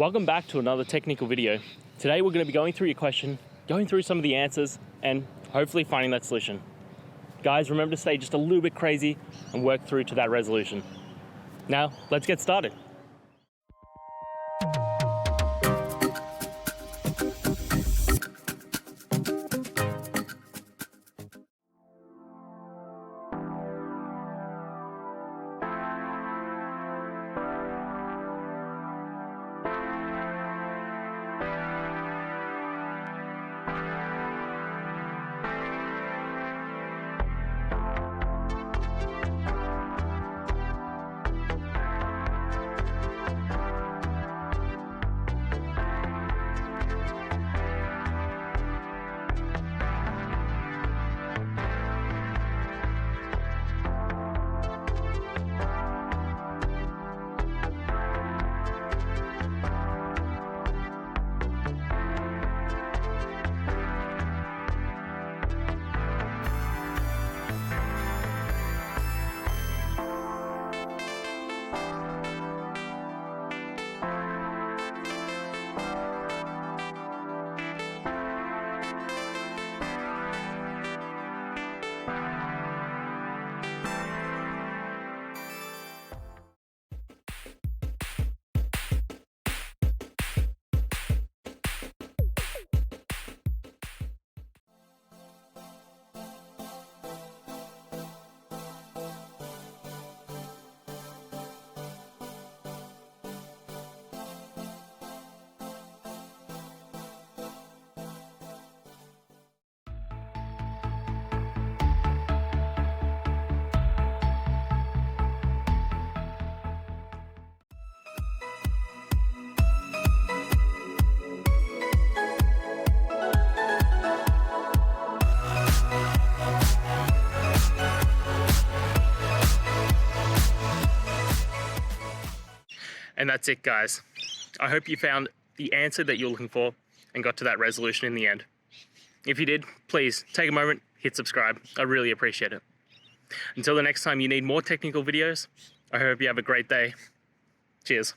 Welcome back to another technical video. Today we're going to be going through your question, going through some of the answers, and hopefully finding that solution. Guys, remember to stay just a little bit crazy and work through to that resolution. Now, let's get started. And that's it, guys. I hope you found the answer that you're looking for and got to that resolution in the end. If you did, please take a moment, hit subscribe. I really appreciate it. Until the next time you need more technical videos, I hope you have a great day. Cheers.